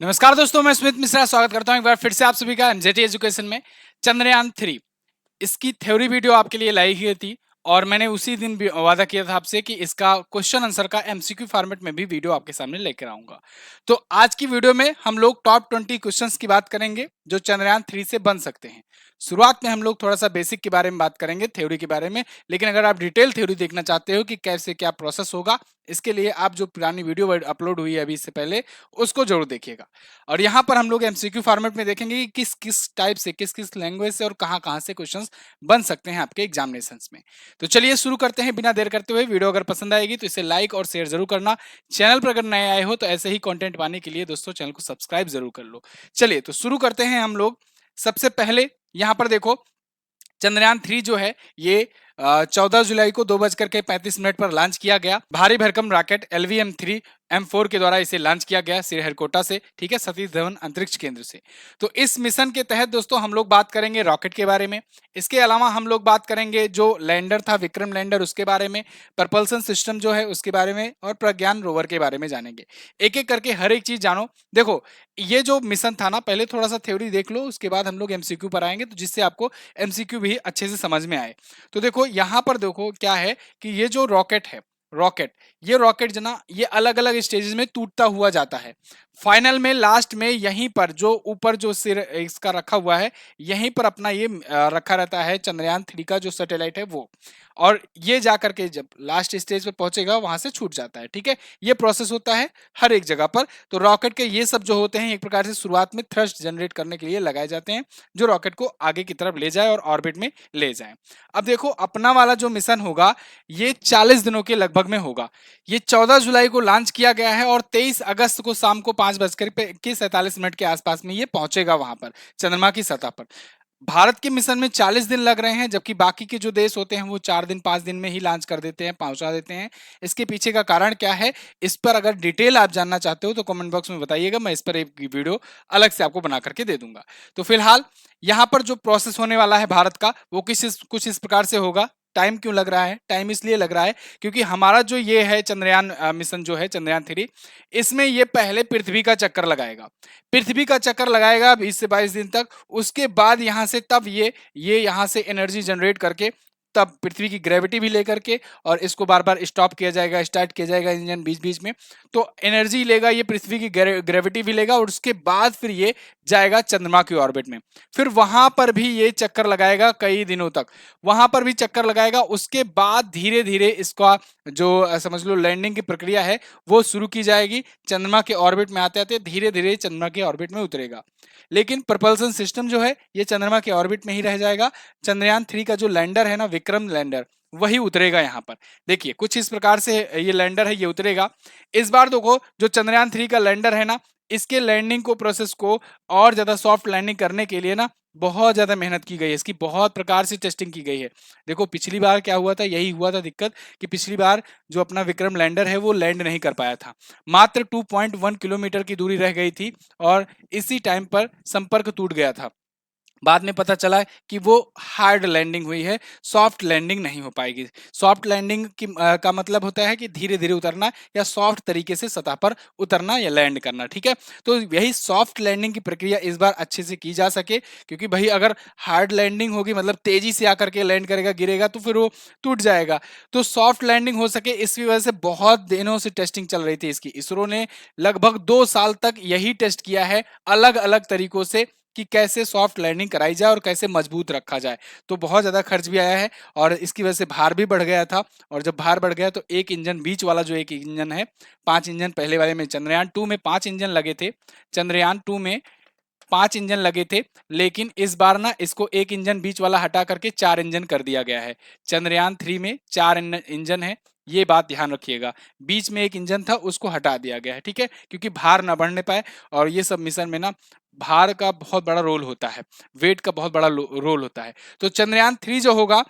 नमस्कार दोस्तों, मैं स्मित मिश्रा स्वागत करता हूं एक बार फिर से आप सभी का एमजेटी एजुकेशन में। चंद्रयान 3 इसकी थ्योरी वीडियो आपके लिए लाई हुई थी और मैंने उसी दिन भी वादा किया था आपसे कि इसका क्वेश्चन आंसर का एमसीक्यू फॉर्मेट में भी वीडियो आपके सामने लेकर आऊंगा। तो आज की वीडियो में हम लोग टॉप 20 क्वेश्चंस की बात करेंगे जो चंद्रयान 3 से बन सकते हैं। शुरुआत में हम लोग थोड़ा सा बेसिक के बारे में बात करेंगे, थ्योरी के बारे में, लेकिन अगर आप डिटेल थ्योरी देखना चाहते हो कि कैसे क्या प्रोसेस होगा, इसके लिए आप जो पुरानी वीडियो अपलोड हुई है अभी इससे पहले, उसको जरूर देखिएगा। और यहाँ पर हम लोग एमसीक्यू फॉर्मेट में देखेंगे कि किस किस टाइप से, किस किस लैंग्वेज से और कहाँ कहाँ से क्वेश्चंस बन सकते हैं आपके एग्जामिनेशंस में। तो चलिए शुरू करते हैं बिना देर करते हुए। वीडियो अगर पसंद आएगी तो इसे लाइक और शेयर जरूर करना। चैनल पर अगर नए आए हो तो ऐसे ही कंटेंट पाने के लिए दोस्तों चैनल को सब्सक्राइब जरूर कर लो। चलिए तो शुरू करते हैं हम लोग। सबसे पहले यहाँ पर देखो, चंद्रयान 3 जो है ये 14 जुलाई को 2:35 पर लॉन्च किया गया। भारी भरकम रॉकेट LVM-3 M4 के द्वारा इसे लॉन्च किया गया श्रीहरिकोटा से, ठीक है, सतीश धवन अंतरिक्ष केंद्र से। तो इस मिशन के तहत दोस्तों हम लोग बात करेंगे रॉकेट के बारे में। इसके अलावा हम लोग बात करेंगे जो लैंडर था, विक्रम लैंडर, उसके बारे में, प्रपल्सन सिस्टम जो है उसके बारे में, और प्रज्ञान रोवर के बारे में जानेंगे। एक एक करके हर एक चीज जानो। देखो, ये जो मिशन था ना, पहले थोड़ा सा थ्योरी देख लो, उसके बाद हम लोग एमसीक्यू पर आएंगे, तो जिससे आपको एमसीक्यू भी अच्छे से समझ में आए। तो देखो यहाँ पर देखो क्या है कि ये जो रॉकेट है, ये रॉकेट जो ना, ये अलग अलग स्टेजेस में टूटता हुआ जाता है। फाइनल में, लास्ट में, यहीं पर जो ऊपर जो सिर इसका रखा हुआ है, यहीं पर अपना ये रखा रहता है चंद्रयान 3 का जो सैटेलाइट है वो। और ये जाकर के जब लास्ट स्टेज पे पहुंचेगा वहां से छूट जाता है, ठीक है। ये प्रोसेस होता है हर एक जगह पर। तो रॉकेट के ये सब जो होते हैं एक प्रकार से शुरुआत में थ्रस्ट जनरेट करने के लिए लगाए जाते हैं, जो रॉकेट को आगे की तरफ ले जाए और ऑर्बिट में ले जाए। अब देखो, अपना वाला जो मिशन होगा ये 40 दिनों के लगभग में होगा। ये 14 जुलाई को लॉन्च किया गया है और 23 अगस्त को शाम को 5:47 के आसपास में ये पहुंचेगा वहां पर, चंद्रमा की सतह पर। भारत के मिशन में 40 दिन लग रहे हैं, जबकि बाकी के जो देश होते हैं वो 4 दिन 5 दिन में ही लॉन्च कर देते हैं, पहुंचा देते हैं। इसके पीछे का कारण क्या है, इस पर अगर डिटेल आप जानना चाहते हो तो कमेंट बॉक्स में बताइएगा, मैं इस पर एक वीडियो अलग से आपको बना करके दे दूंगा। तो फिलहाल यहाँ पर जो प्रोसेस होने वाला है भारत का, वो कुछ इस प्रकार से होगा। टाइम क्यों लग रहा है? टाइम इसलिए लग रहा है क्योंकि हमारा जो ये है चंद्रयान मिशन जो है चंद्रयान 3, इसमें ये पहले पृथ्वी का चक्कर लगाएगा। पृथ्वी का चक्कर लगाएगा 20 से 22 दिन तक। उसके बाद यहाँ से तब ये यहाँ से एनर्जी जनरेट करके, तब पृथ्वी की ग्रेविटी भी लेकर के, और इसको बार बार स्टॉप किया जाएगा, स्टार्ट किया जाएगा इंजन बीच बीच में। तो एनर्जी लेगा ये, पृथ्वी की ग्रेविटी भी लेगा, और उसके बाद फिर ये जाएगा चंद्रमा की ऑर्बिट में। फिर वहां पर भी ये चक्कर लगाएगा कई दिनों तक, वहां पर भी चक्कर लगाएगा। उसके बाद धीरे धीरे इसका जो समझ लो लैंडिंग की प्रक्रिया है वो शुरू की जाएगी। चंद्रमा के ऑर्बिट में आते आते धीरे धीरे चंद्रमा के ऑर्बिट में उतरेगा। लेकिन प्रपल्सन सिस्टम जो है ये चंद्रमा के ऑर्बिट में ही रह जाएगा। चंद्रयान 3 का जो लैंडर है ना, विक्रम लैंडर, वही उतरेगा यहाँ पर। देखिए कुछ इस प्रकार से ये लैंडर है, ये उतरेगा। इस बार देखो, जो चंद्रयान 3 का लैंडर है ना, इसके लैंडिंग को, प्रोसेस को और ज्यादा सॉफ्ट लैंडिंग करने के लिए ना बहुत ज्यादा मेहनत की गई है, इसकी बहुत प्रकार से टेस्टिंग की गई है। देखो पिछली बार क्या हुआ था, यही हुआ था दिक्कत, कि पिछली बार जो अपना विक्रम लैंडर है वो लैंड नहीं कर पाया था। मात्र 2.1 किलोमीटर की दूरी रह गई थी और इसी टाइम पर संपर्क टूट गया था। बाद में पता चला कि वो हार्ड लैंडिंग हुई है, सॉफ्ट लैंडिंग नहीं हो पाएगी। सॉफ्ट लैंडिंग का मतलब होता है कि धीरे धीरे उतरना या सॉफ्ट तरीके से सतह पर उतरना या लैंड करना, ठीक है। तो यही सॉफ्ट लैंडिंग की प्रक्रिया इस बार अच्छे से की जा सके, क्योंकि भाई अगर हार्ड लैंडिंग होगी, मतलब तेजी से आकर के लैंड करेगा, गिरेगा, तो फिर वो टूट जाएगा। तो सॉफ्ट लैंडिंग हो सके, इसकी वजह से बहुत दिनों से टेस्टिंग चल रही थी इसकी। इसरो ने लगभग 2 साल तक यही टेस्ट किया है अलग अलग तरीकों से, कि कैसे सॉफ्ट लैंडिंग कराई जाए और कैसे मजबूत रखा जाए। तो बहुत ज़्यादा खर्च भी आया है और इसकी वजह से भार भी बढ़ गया था। और जब भार बढ़ गया तो एक इंजन, बीच वाला जो एक इंजन है, 5 इंजन पहले वाले में, चंद्रयान 2 में 5 इंजन लगे थे, चंद्रयान 2 में 5 इंजन लगे थे। लेकिन इस बार ना इसको एक इंजन बीच वाला हटा करके 4 इंजन कर दिया गया है। चंद्रयान 3 में 4 इंजन है, ये बात ध्यान रखिएगा। बीच में एक इंजन था उसको हटा दिया गया है, ठीक है, क्योंकि भार ना बढ़ने पाए। और ये सब मिशन में ना भार का बहुत बड़ा रोल होता है, वेट का बहुत बड़ा रोल होता है। तो चंद्रयान 3 जो होगा,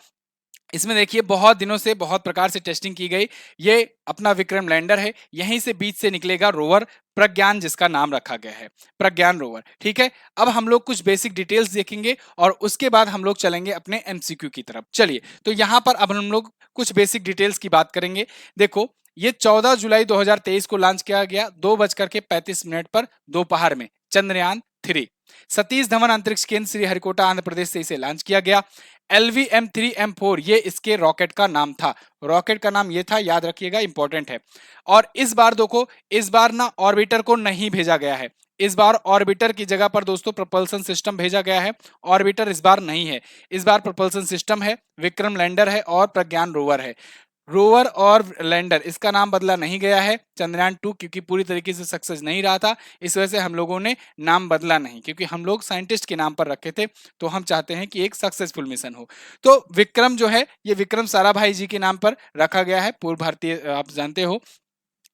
इसमें देखिए बहुत दिनों से बहुत प्रकार से टेस्टिंग की गई। ये अपना विक्रम लैंडर है, यहीं से बीच से निकलेगा रोवर प्रज्ञान, जिसका नाम रखा गया है प्रज्ञान रोवर, ठीक है। अब हम लोग कुछ बेसिक डिटेल्स देखेंगे और उसके बाद हम लोग चलेंगे अपने एमसीक्यू की तरफ। चलिए, तो यहाँ पर अब हम लोग कुछ बेसिक डिटेल्स की बात करेंगे। देखो, ये 14 जुलाई 2023 को लॉन्च किया गया 2:35 पर दोपहर में, चंद्रयान 3। सतीश धवन अंतरिक्ष केंद्र श्रीहरिकोटा आंध्र प्रदेश से इसे लॉन्च किया गया। LV-M3M4 ये इसके रॉकेट का नाम था, रॉकेट का नाम ये था, याद रखिएगा, इंपॉर्टेंट है। और इस बार देखो, इस बार ना ऑर्बिटर को नहीं भेजा गया है, इस बार ऑर्बिटर की जगह पर दोस्तों प्रपल्सन सिस्टम भेजा गया है। ऑर्बिटर इस बार नहीं है, इस बार प्रपल्सन सिस्टम है, विक्रम लैंडर है और प्रज्ञान रोवर है। रोवर और लैंडर इसका नाम बदला नहीं गया है। चंद्रयान 2 क्योंकि पूरी तरीके से सक्सेस नहीं रहा था, इस वजह से हम लोगों ने नाम बदला नहीं, क्योंकि हम लोग साइंटिस्ट के नाम पर रखे थे, तो हम चाहते हैं कि एक सक्सेसफुल मिशन हो। तो विक्रम जो है ये विक्रम साराभाई जी के नाम पर रखा गया है। पूर्व भारतीय, आप जानते हो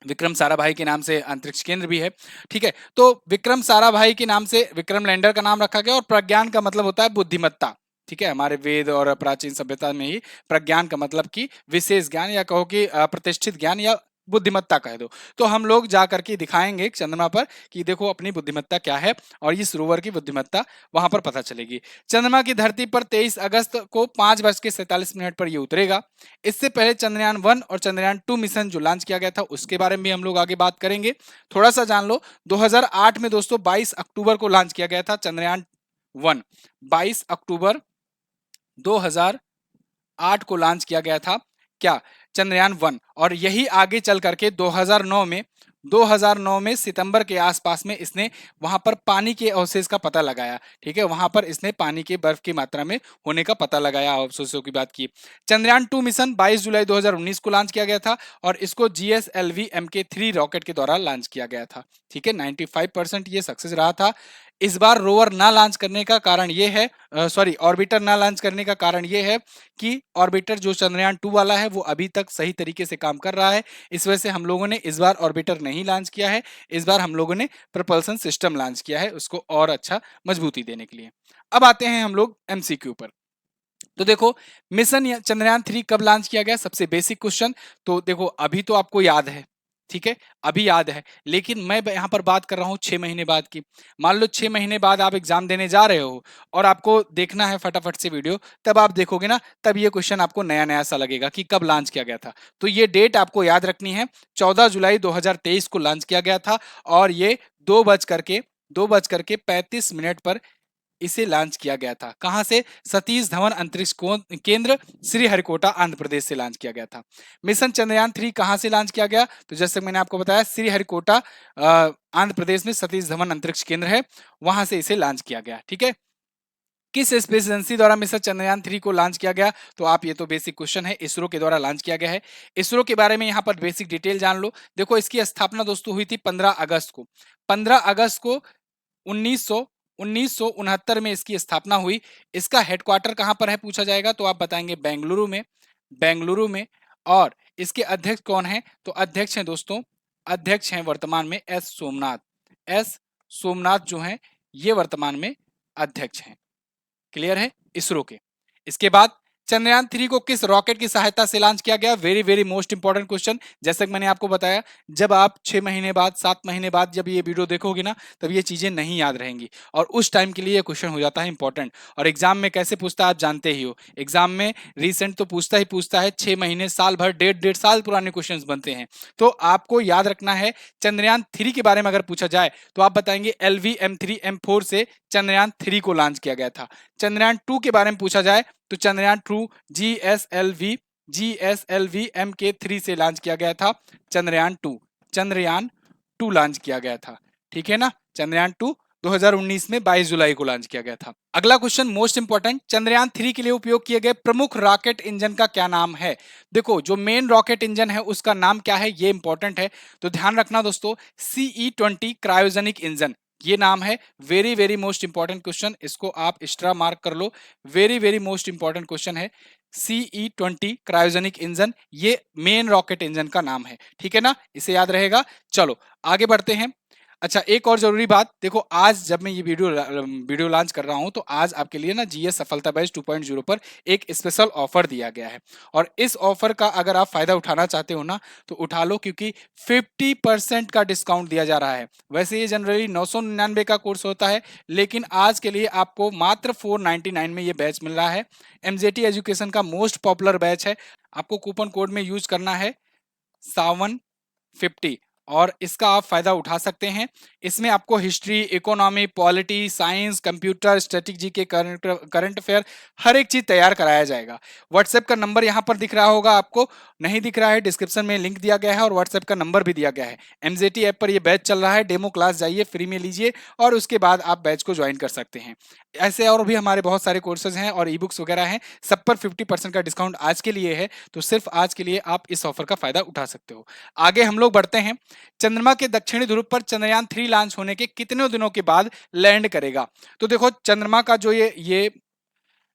विक्रम साराभाई के नाम से अंतरिक्ष केंद्र भी है, ठीक है। तो विक्रम साराभाई के नाम से विक्रम लैंडर का नाम रखा गया। और प्रज्ञान का मतलब होता है बुद्धिमत्ता, ठीक है। हमारे वेद और प्राचीन सभ्यता में ही प्रज्ञान का मतलब कि विशेष ज्ञान, या कहो कि प्रतिष्ठित ज्ञान, या बुद्धिमत्ता कह दो। तो हम लोग जा करके दिखाएंगे चंद्रमा पर कि देखो अपनी बुद्धिमत्ता क्या है, और इस रोवर की बुद्धिमत्ता वहां पर पता चलेगी। चंद्रमा की धरती पर 23 अगस्त को 5:47 पर यह उतरेगा। इससे पहले चंद्रयान 1 और चंद्रयान 2 मिशन जो लॉन्च किया गया था उसके बारे में भी हम लोग आगे बात करेंगे। थोड़ा सा जान लो, 2008 में दोस्तों 22 अक्टूबर को लॉन्च किया गया था चंद्रयान 1। 22 अक्टूबर 2008 को लॉन्च किया गया था क्या, चंद्रयान 1। और यही आगे चल करके 2009 में सितंबर के आसपास में इसने वहां पर पानी के अवशेष का पता लगाया, ठीक है। वहां पर इसने पानी के बर्फ की मात्रा में होने का पता लगाया, अवशेषों की बात की। चंद्रयान 2 मिशन 22 जुलाई 2019 को लॉन्च किया गया था, और इसको GSLV MK3 रॉकेट के द्वारा लॉन्च किया गया था, ठीक है। 95% ये सक्सेस रहा था। इस बार रोवर ना लॉन्च करने का कारण ये है, सॉरी, ऑर्बिटर ना लॉन्च करने का कारण ये है कि ऑर्बिटर जो चंद्रयान 2 वाला है वो अभी तक सही तरीके से काम कर रहा है। इस वजह से हम लोगों ने इस बार ऑर्बिटर नहीं लॉन्च किया है, इस बार हम लोगों ने प्रपल्सन सिस्टम लॉन्च किया है, उसको और अच्छा मजबूती देने के लिए। अब आते हैं हम लोग MCQ पर। तो देखो, मिशन चंद्रयान 3 कब लॉन्च किया गया, सबसे बेसिक क्वेश्चन। तो देखो अभी तो आपको याद है, ठीक है, अभी याद है, लेकिन मैं यहाँ पर बात कर रहा हूँ 6 महीने बाद की। मान लो 6 महीने बाद आप एग्जाम देने जा रहे हो और आपको देखना है फटाफट से वीडियो, तब आप देखोगे ना, तब ये क्वेश्चन आपको नया नया सा लगेगा कि कब लॉन्च किया गया था। तो ये डेट आपको याद रखनी है, 14 जुलाई 2023 को लॉन्च किया गया था, और ये 2:35 पर इसे लॉन्च किया गया था। कहां से, सतीश धवन अंतरिक्ष केंद्र श्रीहरिकोटा आंध्र प्रदेश से लॉन्च किया गया था। मिशन चंद्रयान 3 कहां से लॉन्च किया गया, तो जैसे मैंने आपको बताया श्रीहरिकोटा आंध्र प्रदेश में सतीश धवन अंतरिक्ष केंद्र है, वहां से इसे लॉन्च किया गया, ठीक है। किस स्पेस एजेंसी द्वारा मिशन चंद्रयान 3 को लॉन्च किया गया, तो आप, ये तो बेसिक क्वेश्चन है, इसरो के द्वारा लॉन्च किया गया है। इसरो के बारे में यहाँ पर बेसिक डिटेल जान लो। देखो इसकी स्थापना दोस्तों हुई थी 15 अगस्त को। 15 अगस्त को 1969 में इसकी स्थापना हुई। इसका हेडक्वार्टर कहां पर है पूछा जाएगा, तो आप बताएंगे बेंगलुरु में, बेंगलुरु में। और इसके अध्यक्ष कौन है, तो अध्यक्ष हैं दोस्तों, अध्यक्ष हैं वर्तमान में एस सोमनाथ। एस सोमनाथ जो हैं ये वर्तमान में अध्यक्ष हैं। क्लियर है, इसरो के। इसके बाद चंद्रयान 3 को किस रॉकेट की सहायता से लॉन्च किया गया, very very most important question. जैसे कि मैंने आपको बताया, जब आप 6 महीने बाद, 7 महीने बाद जब ये वीडियो देखोगे ना, तब ये चीजें नहीं याद रहेंगी, और उस टाइम के लिए ये क्वेश्चन हो जाता है इंपॉर्टेंट। और एग्जाम में कैसे पूछता है आप जानते ही हो, एग्जाम में रिसेंट तो पूछता ही पूछता है, 6 महीने, साल भर, डेढ़ साल पुराने क्वेश्चन बनते हैं। तो आपको याद रखना है, चंद्रयान 3 के बारे में अगर पूछा जाए तो आप बताएंगे LV-M3M4 से चंद्रयान 3 को लॉन्च किया गया था। चंद्रयान 2 के बारे में पूछा जाए तो चंद्रयान 2 GSLV MK3 से लॉन्च किया गया था। चंद्रयान 2 लॉन्च किया गया था, ठीक है ना। चंद्रयान 2 2019 में 22 जुलाई को लॉन्च किया गया था। अगला क्वेश्चन मोस्ट इंपॉर्टेंट, चंद्रयान 3 के लिए उपयोग किए गए प्रमुख रॉकेट इंजन का क्या नाम है। देखो जो मेन रॉकेट इंजन है उसका नाम क्या है, ये इंपॉर्टेंट है, तो ध्यान रखना दोस्तों, CE-20 क्रायोजेनिक इंजन ये नाम है। Very very most important question, इसको आप एक्स्ट्रा मार्क कर लो, very very most important question है। CE-20 क्रायोजेनिक इंजन ये मेन रॉकेट इंजन का नाम है, ठीक है ना, इसे याद रहेगा। चलो आगे बढ़ते हैं। अच्छा एक और जरूरी बात, देखो आज जब मैं ये वीडियो लॉन्च कर रहा हूं, तो आज आपके लिए ना GS सफलता बैच 2.0 पर एक स्पेशल ऑफर दिया गया है, और इस ऑफर का अगर आप फायदा उठाना चाहते हो ना, तो उठा लो, क्योंकि 50% का डिस्काउंट दिया जा रहा है। वैसे ये जनरली 999 का कोर्स होता है, लेकिन आज के लिए आपको मात्र 499 में ये बैच मिल रहा है। MJT एजुकेशन का मोस्ट पॉपुलर बैच है। आपको कूपन कोड में यूज करना है सावन 50 और इसका आप फायदा उठा सकते हैं। इसमें आपको history, economy, polity, science, computer, strategy के करंट अफेयर हर एक चीज तैयार कराया जाएगा। व्हाट्सएप का नंबर यहाँ पर दिख रहा होगा आपको, नहीं दिख रहा है डिस्क्रिप्शन में लिंक दिया गया है और व्हाट्सएप का नंबर भी दिया गया है। एमजेटी ऐप पर ये बैच चल रहा है, डेमो क्लास जाइए, फ्री में लीजिए और उसके बाद आप बैच को ज्वाइन कर सकते हैं। ऐसे और भी हमारे बहुत सारे कोर्सेज हैं और ई बुक्स वगैरह हैं, सब पर 50% का डिस्काउंट आज के लिए है, तो सिर्फ आज के लिए आप इस ऑफर का फायदा उठा सकते हो। आगे हम लोग बढ़ते हैं। चंद्रमा के दक्षिणी ध्रुव पर चंद्रयान 3 लॉन्च होने के कितने दिनों के बाद लैंड करेगा? तो देखो चंद्रमा का जो ये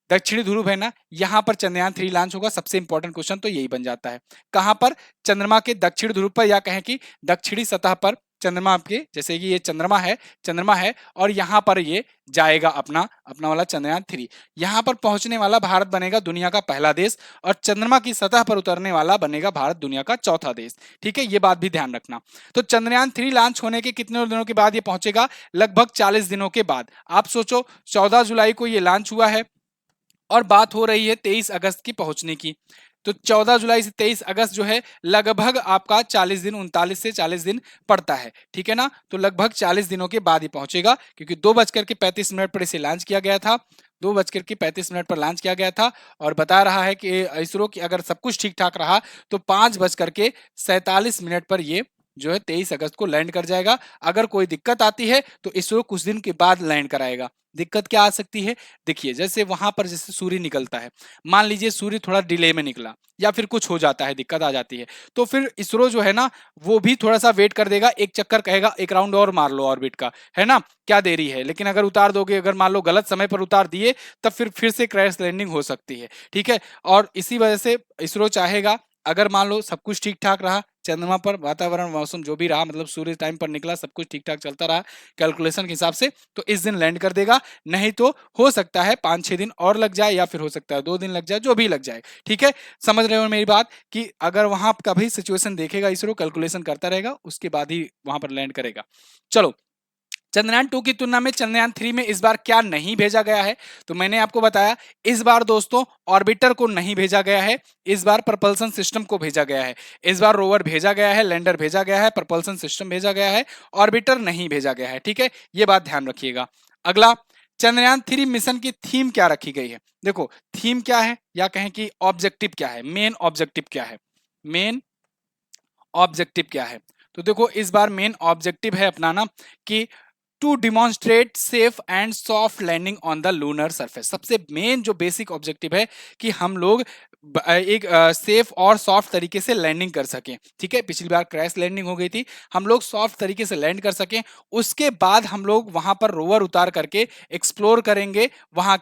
दक्षिणी ध्रुव है ना, यहां पर चंद्रयान 3 लॉन्च होगा। सबसे इंपॉर्टेंट क्वेश्चन तो यही बन जाता है, कहां पर? चंद्रमा के दक्षिण ध्रुव पर, या कहें कि दक्षिणी सतह पर चंद्रमा आपके, जैसे कि ये चंद्रमा है और यहां पर ये जाएगा अपना अपना वाला चंद्रयान 3। यहां पर पहुंचने वाला भारत बनेगा दुनिया का पहला देश और चंद्रमा की सतह पर उतरने वाला बनेगा भारत दुनिया का चौथा देश। ठीक है, ये बात भी ध्यान रखना। तो चंद्रयान 3 लॉन्च होने के कितने दिनों के बाद ये पहुंचेगा? लगभग 40 दिनों के बाद। आप सोचो 14 जुलाई को ये लॉन्च हुआ है और बात हो रही है 23 अगस्त की पहुंचने की, तो 14 जुलाई से 23 अगस्त जो है लगभग आपका 40 दिन, 39 से 40 दिन पड़ता है। ठीक है ना, तो लगभग 40 दिनों के बाद ही पहुंचेगा, क्योंकि 2:35 पर इसे लॉन्च किया गया था। 2:35 पर लॉन्च किया गया था और बता रहा है कि इसरो की अगर सब कुछ ठीक ठाक रहा तो 5:47 पर ये जो है 23 अगस्त को लैंड कर जाएगा। अगर कोई दिक्कत आती है तो इसरो कुछ दिन के बाद लैंड कराएगा। दिक्कत क्या आ सकती है? देखिए, जैसे वहां पर जैसे सूर्य निकलता है, मान लीजिए सूर्य थोड़ा डिले में निकला या फिर कुछ हो जाता है, दिक्कत आ जाती है, तो फिर इसरो जो है ना वो भी थोड़ा सा वेट कर देगा, एक चक्कर कहेगा एक राउंड और मार लो ऑर्बिट का, है ना, क्या देरी है। लेकिन अगर उतार दोगे, अगर मान लो गलत समय पर उतार दिए, तब फिर से क्रैश लैंडिंग हो सकती है। ठीक है, और इसी वजह से इसरो चाहेगा, अगर मान लो सब कुछ ठीक ठाक रहा, चंद्रमा पर वातावरण मौसम जो भी रहा, मतलब सूर्य टाइम पर निकला, सब कुछ ठीक ठाक चलता रहा कैलकुलेशन के हिसाब से, तो इस दिन लैंड कर देगा। नहीं तो हो सकता है 5-6 दिन और लग जाए, या फिर हो सकता है 2 दिन लग जाए, जो भी लग जाए। ठीक है, समझ रहे हो मेरी बात, कि अगर वहां का भी सिचुएशन देखेगा इसरो, कैलकुलेशन करता रहेगा, उसके बाद ही वहां पर लैंड करेगा। चलो, चंद्रयान 2 की तुलना में चंद्रयान 3 में इस बार क्या नहीं भेजा गया है? तो मैंने आपको बताया, इस बार दोस्तों ऑर्बिटर को नहीं भेजा गया है, इस बार प्रपल्सन सिस्टम को भेजा गया है। इस बार रोवर भेजा गया है, लैंडर भेजा गया है, प्रपल्सन सिस्टम भेजा गया है, ऑर्बिटर नहीं भेजा गया है। ठीक है, ये बात ध्यान रखिएगा। अगला, चंद्रयान 3 मिशन की थीम क्या रखी गई है? देखो, थीम क्या है, या कहें कि ऑब्जेक्टिव क्या है, मेन ऑब्जेक्टिव क्या है, मेन ऑब्जेक्टिव क्या है? तो देखो, इस बार मेन ऑब्जेक्टिव है अपना ना, कि to demonstrate safe and soft landing on the lunar surface. सबसे मेन जो बेसिक ऑब्जेक्टिव है कि हम लोग एक सेफ और सॉफ्ट तरीके से लैंडिंग कर सकें। ठीक है, पिछली बार क्रैश लैंडिंग हो गई थी, हम लोग सॉफ्ट तरीके से लैंड कर सकें। उसके बाद हम लोग वहां पर रोवर उतार करके एक्सप्लोर करेंगे, वहां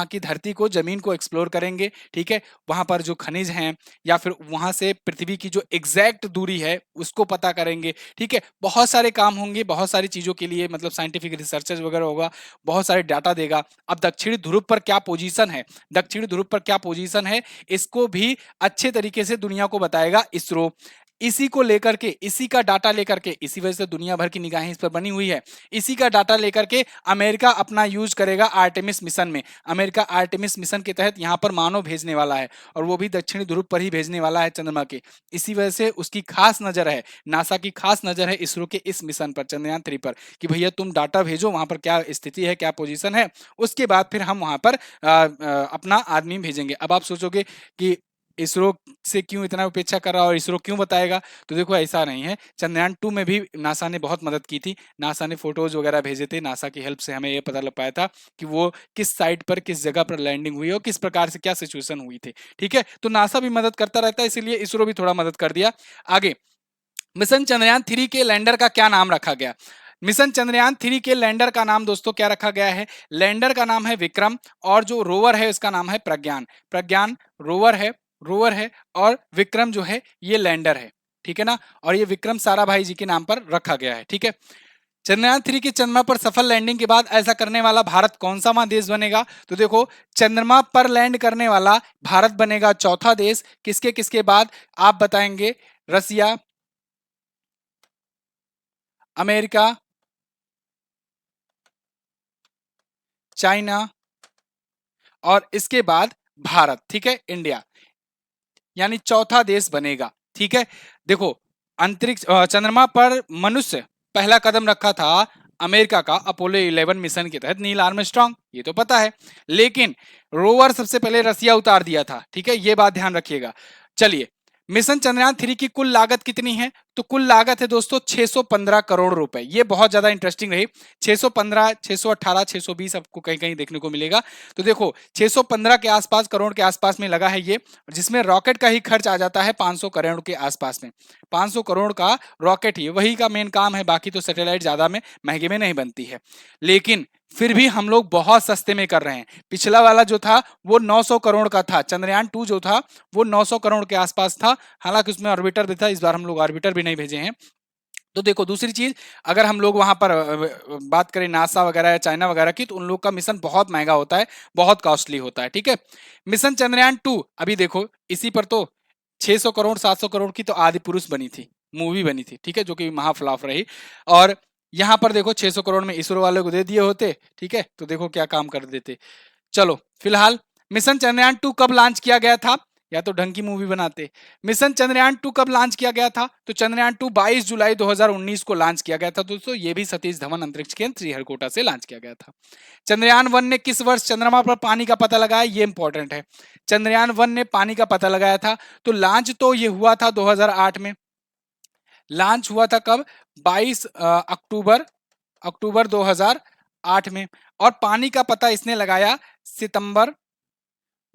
की धरती को, जमीन को एक्सप्लोर करेंगे। ठीक है, वहां पर जो खनिज हैं, या फिर वहां से पृथ्वी की जो एग्जैक्ट दूरी है उसको पता करेंगे। ठीक है, बहुत सारे काम होंगे, बहुत सारी चीजों के लिए, मतलब साइंटिफिक रिसर्चेज वगैरह होगा, बहुत सारे डाटा देगा। अब दक्षिणी ध्रुव पर क्या पोजीशन है, दक्षिणी ध्रुव पर क्या पोजीशन है, इसको भी अच्छे तरीके से दुनिया को बताएगा इसरो। इसी को लेकर के, इसी का डाटा लेकर के, इसी वजह से दुनिया भर की निगाहें इस पर बनी हुई है। इसी का डाटा लेकर के अमेरिका अपना यूज करेगा आर्टेमिस मिशन में। अमेरिका आर्टेमिस मिशन के तहत यहां पर मानव भेजने वाला है, और वो भी दक्षिणी ध्रुव पर ही भेजने वाला है, चंद्रमा के। इसी वजह से उसकी खास नजर है, नासा की खास नजर है इसरो के इस मिशन पर, चंद्रयान 3 पर, कि भैया तुम डाटा भेजो, वहां पर क्या स्थिति है, क्या पोजीशन है, उसके बाद फिर हम वहां पर अपना आदमी भेजेंगे। अब आप सोचोगे कि इसरो से क्यों इतना उपेक्षा कर रहा है और इसरो क्यों बताएगा? तो देखो, ऐसा नहीं है, चंद्रयान 2 में भी नासा ने बहुत मदद की थी। नासा ने फोटोज वगैरह भेजे थे, नासा की हेल्प से हमें ये पता लग पाया था कि वो किस साइट पर, किस जगह पर लैंडिंग हुई और किस प्रकार से क्या सिचुएशन हुई थी। ठीक है, तो नासा भी मदद करता रहता है, इसीलिए इसरो भी थोड़ा मदद कर दिया। आगे, मिशन चंद्रयान 3 के लैंडर का क्या नाम रखा गया? मिशन चंद्रयान 3 के लैंडर का नाम दोस्तों क्या रखा गया है? लैंडर का नाम है विक्रम, और जो रोवर है उसका नाम है प्रज्ञान। प्रज्ञान रोवर है और विक्रम जो है ये लैंडर है। ठीक है ना, और ये विक्रम साराभाई जी के नाम पर रखा गया है। ठीक है, चंद्रयान 3 के चंद्रमा पर सफल लैंडिंग के बाद ऐसा करने वाला भारत कौन सा देश बनेगा? तो देखो, चंद्रमा पर लैंड करने वाला भारत बनेगा चौथा देश। किसके किसके बाद आप बताएंगे? रसिया, अमेरिका, चाइना और इसके बाद भारत। ठीक है, इंडिया, यानी चौथा देश बनेगा। ठीक है, देखो अंतरिक्ष चंद्रमा पर मनुष्य पहला कदम रखा था अमेरिका का अपोलो 11 मिशन के तहत नील आर्मस्ट्रांग, ये तो पता है। लेकिन रोवर सबसे पहले रसिया उतार दिया था, ठीक है, ये बात ध्यान रखिएगा। चलिए, मिशन चंद्रयान 3 की कुल लागत कितनी है? तो कुल लागत है दोस्तों 615 करोड़ रुपए। ये बहुत ज्यादा इंटरेस्टिंग रही। 615, 618, 620 आपको कहीं कहीं देखने को मिलेगा। तो देखो 615 के आसपास, करोड़ के आसपास में लगा है ये, जिसमें रॉकेट का ही खर्च आ जाता है 500 करोड़ के आसपास में। 500 करोड़ का रॉकेट ही वही का मेन काम है, बाकी तो सैटेलाइट ज्यादा में महंगे में नहीं बनती है। लेकिन फिर भी हम लोग बहुत सस्ते में कर रहे हैं। पिछला वाला जो था वो 900 करोड़ का था, चंद्रयान 2 जो था वो 900 करोड़ के आसपास था। हालांकि उसमें ऑर्बिटर भी था, इस बार हम लोग ऑर्बिटर भी नहीं भेजे हैं। तो देखो दूसरी चीज, अगर हम लोग वहां पर बात करें नासा वगैरह या चाइना वगैरह की, तो उन लोग का मिशन बहुत महंगा होता है, बहुत कॉस्टली होता है, ठीक है। मिशन चंद्रयान 2 अभी देखो इसी पर तो 600 करोड़ 700 करोड़ की तो आदि पुरुष बनी थी, मूवी बनी थी, ठीक है, जो कि महाफ्लॉप रही। और यहाँ पर देखो 600 करोड़ में इसरो वाले को दे दिए होते, ठीक है, तो देखो क्या काम कर देते। चलो फिलहाल मिशन चंद्रयान 2 कब लॉन्च किया गया था? या तो ढंग की मूवी बनाते। मिशन चंद्रयान 2 कब लॉन्च किया गया था? तो चंद्रयान 2 22 जुलाई 2019 को लॉन्च किया गया था दोस्तों। ये भी सतीश धवन अंतरिक्ष केंद्र श्रीहरिकोटा से लॉन्च किया गया था। चंद्रयान 1 ने किस वर्ष चंद्रमा पर पानी का पता लगाया? ये इंपॉर्टेंट है। चंद्रयान 1 ने पानी का पता लगाया था। तो लॉन्च तो ये हुआ था 2008 में। लॉन्च हुआ था कब? 22 अक्टूबर अक्टूबर 2008 में। और पानी का पता इसने लगाया सितंबर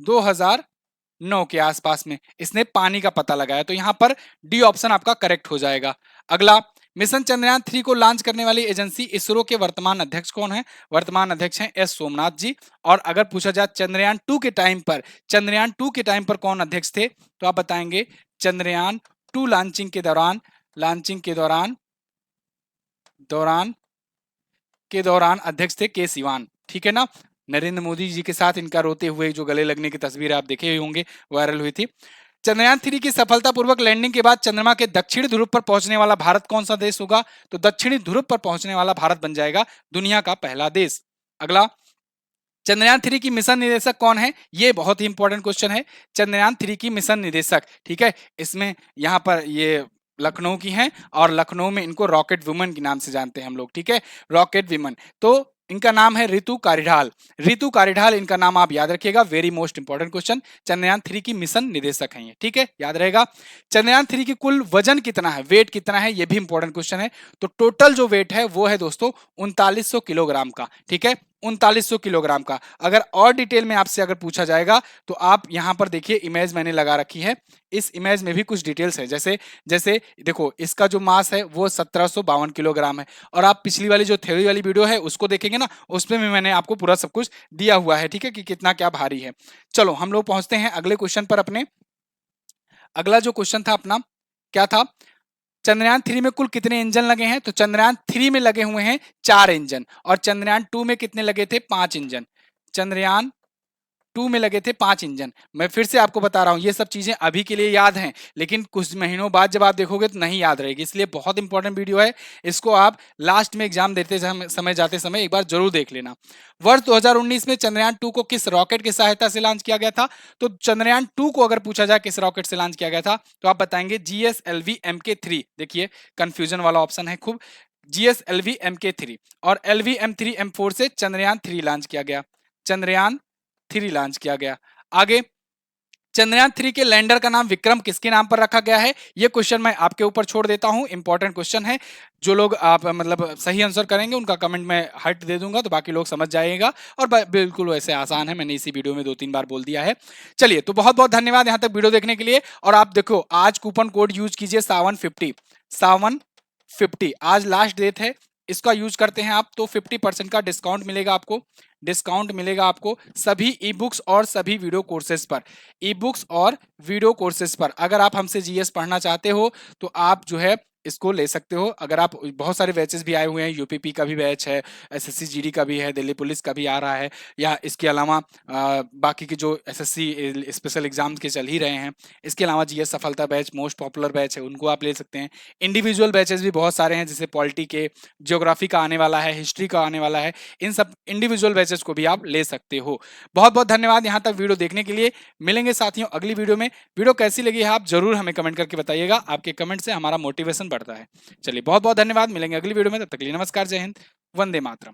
2009 के आसपास में इसने पानी का पता लगाया। तो यहां पर डी ऑप्शन आपका करेक्ट हो जाएगा। अगला, मिशन चंद्रयान 3 को लॉन्च करने वाली एजेंसी इसरो के वर्तमान अध्यक्ष कौन है? वर्तमान अध्यक्ष हैं एस सोमनाथ जी। और अगर पूछा जाए चंद्रयान 2 के टाइम पर, चंद्रयान 2 के टाइम पर कौन अध्यक्ष थे, तो आप बताएंगे चंद्रयान 2 लॉन्चिंग के दौरान, लॉन्चिंग के दौरान दौरान के दौरान अध्यक्ष थे के सिवान, ठीक है ना। नरेंद्र मोदी जी के साथ इनका रोते हुए जो गले लगने की तस्वीर आप देखे होंगे, वायरल हुई थी। चंद्रयान 3 की सफलतापूर्वक लैंडिंग के बाद चंद्रमा के दक्षिणी ध्रुव पर पहुंचने वाला भारत कौन सा देश होगा? तो दक्षिणी ध्रुव पर पहुंचने वाला भारत बन जाएगा दुनिया का पहला देश। अगला, चंद्रयान 3 की मिशन निदेशक कौन है? ये बहुत ही इंपॉर्टेंट क्वेश्चन है। चंद्रयान 3 की मिशन निदेशक, ठीक है, इसमें यहाँ पर ये लखनऊ की हैं और लखनऊ में इनको रॉकेट वुमन के नाम से जानते हैं हम लोग, ठीक है, रॉकेट विमन। तो इनका नाम है रितु कारिढाल। रितु कारिढाल इनका नाम आप याद रखिएगा, very most important question. Chandrayaan 3 की मिशन निदेशक हैं ये, ठीक है, याद रहेगा। चंद्रयान 3 की कुल वजन कितना है, वेट कितना है, ये भी इंपॉर्टेंट क्वेश्चन है। तो टोटल जो वेट है वो है दोस्तों 3900 किलोग्राम का, ठीक है, 3900 किलोग्राम का। अगर और डिटेल में आपसे अगर पूछा जाएगा तो आप यहां पर देखिए, इमेज मैंने लगा रखी है, इस इमेज में भी कुछ डिटेल्स है। जैसे जैसे देखो इसका जो मास है वो 1752 किलोग्राम है। और आप पिछली वाली जो थ्योरी वाली वीडियो है उसको देखेंगे ना, उसमें भी मैंने आपको पूरा सब कुछ दिया हुआ है, ठीक है, कि कितना क्या भारी है। चलो हम लोग पहुंचते हैं अगले क्वेश्चन पर अपने। अगला जो क्वेश्चन था अपना क्या था? चंद्रयान 3 में कुल कितने इंजन लगे हैं? तो चंद्रयान 3 में लगे हुए हैं 4 इंजन। और चंद्रयान 2 में कितने लगे थे? 5 इंजन। चंद्रयान 2 में लगे थे 5 इंजन। मैं फिर से आपको बता रहा हूं, ये सब चीजें अभी के लिए याद हैं, लेकिन कुछ महीनों बाद जब आप देखोगे तो नहीं याद रहेगी, इसलिए बहुत इंपॉर्टेंट वीडियो है। इसको आप लास्ट में एग्जाम देते समय जाते समय एक बार जरूर देख लेना। वर्ष 2019 में चंद्रयान 2 को किस रॉकेट की सहायता से लॉन्च किया गया था? तो चंद्रयान 2 को अगर पूछा जाए किस रॉकेट से लॉन्च किया गया था, तो आप बताएंगे GSLV Mk3। देखिए कंफ्यूजन वाला ऑप्शन है खूब, GSLV Mk3। और LV M3 M4 से चंद्रयान 3 लॉन्च किया गया, चंद्रयान 3 लॉन्च किया गया। आगे, चंद्रयान 3 के लैंडर का नाम विक्रम किसके नाम पर रखा गया है? ये क्वेश्चन मैं आपके ऊपर छोड़ देता हूं, इंपॉर्टेंट क्वेश्चन है। जो लोग आप मतलब सही आंसर करेंगे उनका कमेंट में हट दे दूंगा, तो बाकी लोग समझ जाएगा। और बिल्कुल वैसे आसान है, मैंने इसी वीडियो में 2-3 बार बोल दिया है। चलिए, तो बहुत बहुत धन्यवाद यहां तक वीडियो देखने के लिए। और आप देखो आज कूपन कोड यूज कीजिए सावन50, सावन50 आज लास्ट डेट है, इसका यूज करते हैं आप तो 50% का डिस्काउंट मिलेगा आपको, डिस्काउंट मिलेगा आपको सभी ई बुक्स और सभी वीडियो कोर्सेज पर। ई बुक्स और वीडियो कोर्सेज पर अगर आप हमसे जीएस पढ़ना चाहते हो तो आप जो है इसको ले सकते हो। अगर आप बहुत सारे बैचेस भी आए हुए हैं, यूपीपी का भी बैच है, एसएससी जीडी का भी है, दिल्ली पुलिस का भी आ रहा है, या इसके अलावा बाकी के जो एसएससी स्पेशल एग्जाम के चल ही रहे हैं, इसके अलावा जीएस सफलता बैच मोस्ट पॉपुलर बैच है, उनको आप ले सकते हैं। इंडिविजुअल बैचेस भी बहुत सारे हैं, जैसे पॉलिटी के, ज्योग्राफी का आने वाला है, हिस्ट्री का आने वाला है, इन सब इंडिविजुअल बैचेस को भी आप ले सकते हो। बहुत बहुत धन्यवाद यहाँ तक वीडियो देखने के लिए। मिलेंगे साथियों अगली वीडियो में। वीडियो कैसी लगी है आप जरूर हमें कमेंट करके बताइएगा, आपके कमेंट से हमारा मोटिवेशन बढ़ता है। चलिए बहुत बहुत धन्यवाद, मिलेंगे अगली वीडियो में, तब तक के लिए नमस्कार, जय हिंद, वंदे मातरम।